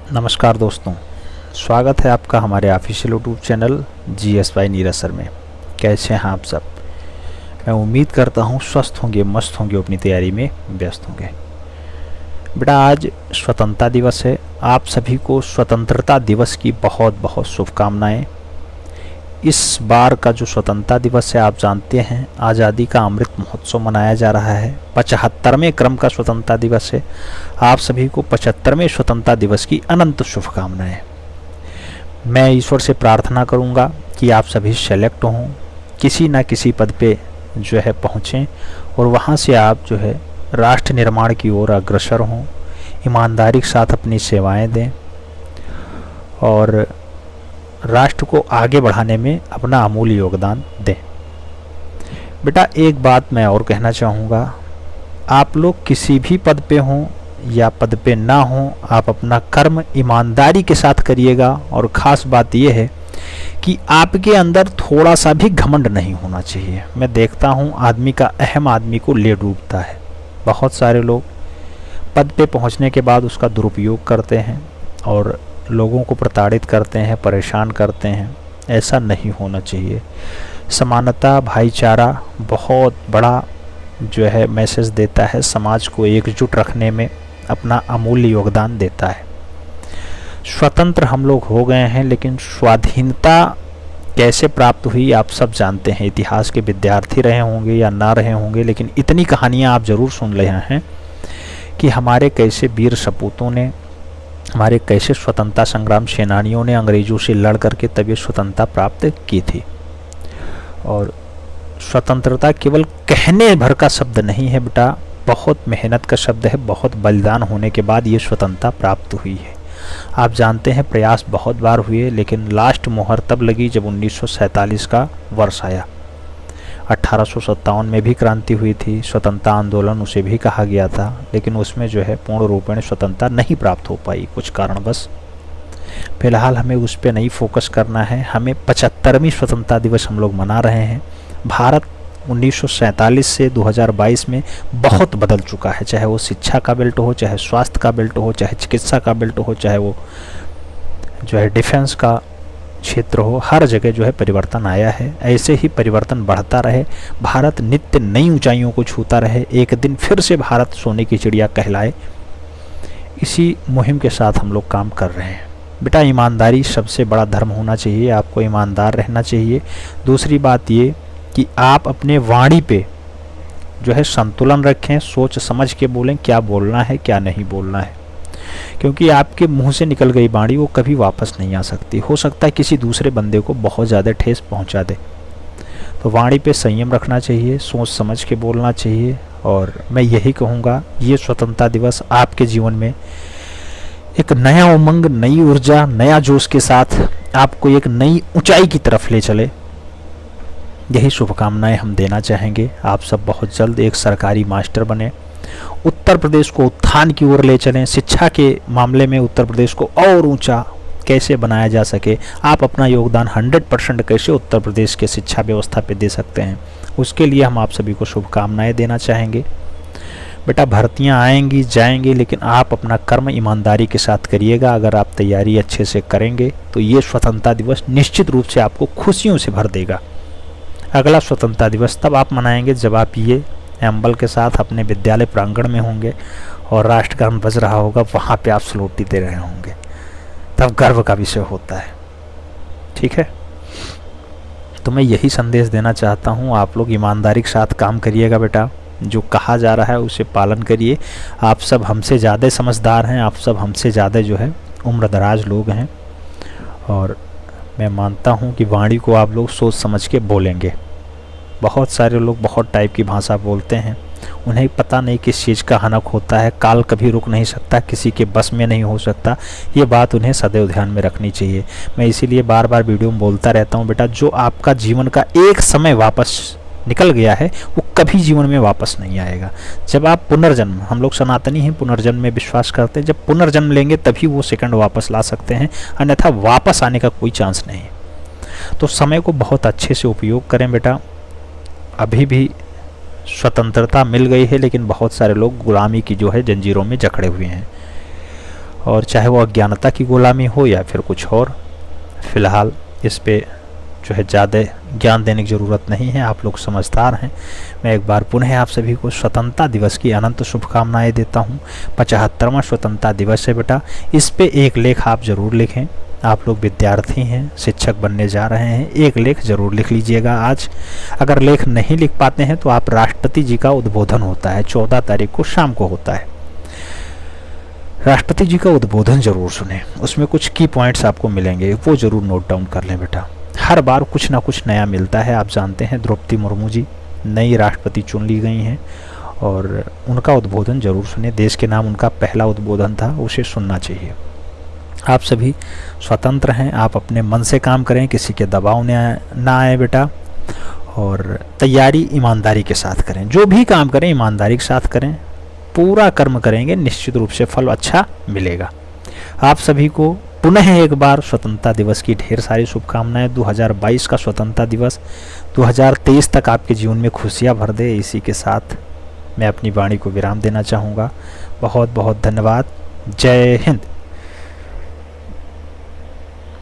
नमस्कार दोस्तों, स्वागत है आपका हमारे official YouTube channel GS by Neeraj sir में। कैसे हैं आप सब? मैं उम्मीद करता हूं स्वस्थ होंगे, मस्त होंगे, अपनी तैयारी में व्यस्त होंगे। बेटा, आज स्वतंत्रता दिवस है। आप सभी को स्वतंत्रता दिवस की बहुत बहुत शुभकामनाएं। इस बार का जो स्वतंत्रता दिवस है, आप जानते हैं आज़ादी का अमृत महोत्सव मनाया जा रहा है। 75वें क्रम का स्वतंत्रता दिवस है। आप सभी को 75वें स्वतंत्रता दिवस की अनंत शुभकामनाएं। मैं ईश्वर से प्रार्थना करूंगा कि आप सभी सेलेक्ट हों, किसी न किसी पद पे जो है पहुँचें और वहाँ से आप जो है राष्ट्र निर्माण की ओर अग्रसर हों, ईमानदारी के साथ अपनी सेवाएं दें और राष्ट्र को आगे बढ़ाने में अपना अमूल्य योगदान दें। बेटा, एक बात मैं और कहना चाहूँगा, आप लोग किसी भी पद पे हों या पद पे ना हों, आप अपना कर्म ईमानदारी के साथ करिएगा। और ख़ास बात यह है कि आपके अंदर थोड़ा सा भी घमंड नहीं होना चाहिए। मैं देखता हूँ आदमी का अहम आदमी को ले डूबता है। बहुत सारे लोग पद पे पहुँचने के बाद उसका दुरुपयोग करते हैं और लोगों को प्रताड़ित करते हैं, परेशान करते हैं। ऐसा नहीं होना चाहिए। समानता, भाईचारा बहुत बड़ा जो है मैसेज देता है, समाज को एकजुट रखने में अपना अमूल्य योगदान देता है। स्वतंत्र हम लोग हो गए हैं, लेकिन स्वाधीनता कैसे प्राप्त हुई आप सब जानते हैं। इतिहास के विद्यार्थी रहे होंगे या ना रहे होंगे, लेकिन इतनी कहानियाँ आप ज़रूर सुन रहे हैं कि हमारे कैसे वीर सपूतों ने, हमारे कैसे स्वतंत्रता संग्राम सेनानियों ने अंग्रेज़ों से लड़ करके तब ये स्वतंत्रता प्राप्त की थी। और स्वतंत्रता केवल कहने भर का शब्द नहीं है बेटा, बहुत मेहनत का शब्द है। बहुत बलिदान होने के बाद ये स्वतंत्रता प्राप्त हुई है। आप जानते हैं प्रयास बहुत बार हुए, लेकिन लास्ट मोहर तब लगी जब 1947 का वर्ष आया। 1857 में भी क्रांति हुई थी, स्वतंत्रता आंदोलन उसे भी कहा गया था, लेकिन उसमें जो है पूर्ण रूपेण स्वतंत्रता नहीं प्राप्त हो पाई कुछ कारणवश। फिलहाल हमें उस पर नहीं फोकस करना है। हमें 75वीं स्वतंत्रता दिवस हम लोग मना रहे हैं। भारत 1947 से 2022 में बहुत बदल चुका है, चाहे वो शिक्षा का बेल्ट हो, चाहे स्वास्थ्य का बेल्ट हो, चाहे चिकित्सा का बेल्ट हो, चाहे वो जो है डिफेंस का क्षेत्र हो। हर जगह जो है परिवर्तन आया है। ऐसे ही परिवर्तन बढ़ता रहे, भारत नित्य नई ऊंचाइयों को छूता रहे, एक दिन फिर से भारत सोने की चिड़िया कहलाए। इसी मुहिम के साथ हम लोग काम कर रहे हैं। बेटा, ईमानदारी सबसे बड़ा धर्म होना चाहिए। आपको ईमानदार रहना चाहिए। दूसरी बात ये कि आप अपने वाणी पे जो है संतुलन रखें, सोच समझ के बोलें क्या बोलना है क्या नहीं बोलना है, क्योंकि आपके मुंह से निकल गई वाणी वो कभी वापस नहीं आ सकती। हो सकता है किसी दूसरे बंदे को बहुत ज़्यादा ठेस पहुंचा दे। तो वाणी पे संयम रखना चाहिए, सोच समझ के बोलना चाहिए। और मैं यही कहूँगा, ये स्वतंत्रता दिवस आपके जीवन में एक नया उमंग, नई ऊर्जा, नया जोश के साथ आपको एक नई ऊंचाई की तरफ ले चले। यही शुभकामनाएं हम देना चाहेंगे। आप सब बहुत जल्द एक सरकारी मास्टर बने, उत्तर प्रदेश को उत्थान की ओर ले चलें। शिक्षा के मामले में उत्तर प्रदेश को और ऊंचा कैसे बनाया जा सके, आप अपना योगदान 100% कैसे उत्तर प्रदेश के शिक्षा व्यवस्था पे दे सकते हैं, उसके लिए हम आप सभी को शुभकामनाएं देना चाहेंगे। बेटा, भर्तियां आएंगी जाएंगी, लेकिन आप अपना कर्म ईमानदारी के साथ करिएगा। अगर आप तैयारी अच्छे से करेंगे तो ये स्वतंत्रता दिवस निश्चित रूप से आपको खुशियों से भर देगा। अगला स्वतंत्रता दिवस तब आप मनाएंगे जब आप ये एम्बल के साथ अपने विद्यालय प्रांगण में होंगे और राष्ट्रगान बज रहा होगा, वहाँ पे आप सलोटी दे रहे होंगे। तब गर्व का विषय होता है। ठीक है, तो मैं यही संदेश देना चाहता हूँ। आप लोग ईमानदारी के साथ काम करिएगा बेटा। जो कहा जा रहा है उसे पालन करिए। आप सब हमसे ज़्यादा समझदार हैं, आप सब हमसे ज़्यादा जो है उम्रदराज लोग हैं, और मैं मानता हूँ कि वाणी को आप लोग सोच समझ के बोलेंगे। बहुत सारे लोग बहुत टाइप की भाषा बोलते हैं, उन्हें पता नहीं किस चीज़ का हनक होता है। काल कभी रुक नहीं सकता, किसी के बस में नहीं हो सकता। ये बात उन्हें सदैव ध्यान में रखनी चाहिए। मैं इसीलिए बार बार वीडियो में बोलता रहता हूँ, बेटा, जो आपका जीवन का एक समय वापस निकल गया है वो कभी जीवन में वापस नहीं आएगा। जब आप पुनर्जन्म, हम लोग सनातनी हैं, पुनर्जन्म में विश्वास करते हैं, जब पुनर्जन्म लेंगे तभी वो सेकंड वापस ला सकते हैं, अन्यथा वापस आने का कोई चांस नहीं। तो समय को बहुत अच्छे से उपयोग करें बेटा। अभी भी स्वतंत्रता मिल गई है, लेकिन बहुत सारे लोग गुलामी की जो है जंजीरों में जकड़े हुए हैं। और चाहे वो अज्ञानता की गुलामी हो या फिर कुछ और। फिलहाल इस पे जो है ज़्यादा ज्ञान देने की ज़रूरत नहीं है, आप लोग समझदार हैं। मैं एक बार पुनः आप सभी को स्वतंत्रता दिवस की अनंत शुभकामनाएं देता हूं। 75वां स्वतंत्रता दिवस है बेटा, इस पे एक लेख आप ज़रूर लिखें। आप लोग विद्यार्थी हैं, शिक्षक बनने जा रहे हैं, एक लेख ज़रूर लिख लीजिएगा आज। अगर लेख नहीं लिख पाते हैं तो आप राष्ट्रपति जी का उद्बोधन होता है, 14 तारीख को शाम को होता है, राष्ट्रपति जी का उद्बोधन जरूर सुने। उसमें कुछ की पॉइंट्स आपको मिलेंगे, वो जरूर नोट डाउन कर लें बेटा। हर बार कुछ ना कुछ नया मिलता है। आप जानते हैं द्रौपदी मुर्मू जी नई राष्ट्रपति चुन ली गई हैं और उनका उद्बोधन जरूर सुने। देश के नाम उनका पहला उद्बोधन था, उसे सुनना चाहिए। आप सभी स्वतंत्र हैं, आप अपने मन से काम करें, किसी के दबाव ना आए बेटा। और तैयारी ईमानदारी के साथ करें, जो भी काम करें ईमानदारी के साथ करें। पूरा कर्म करेंगे, निश्चित रूप से फल अच्छा मिलेगा। आप सभी को पुनः एक बार स्वतंत्रता दिवस की ढेर सारी शुभकामनाएं। 2022 का स्वतंत्रता दिवस 2023 तक आपके जीवन में खुशियां भर दे, इसी के साथ मैं अपनी वाणी को विराम देना चाहूँगा। बहुत बहुत धन्यवाद। जय हिंद।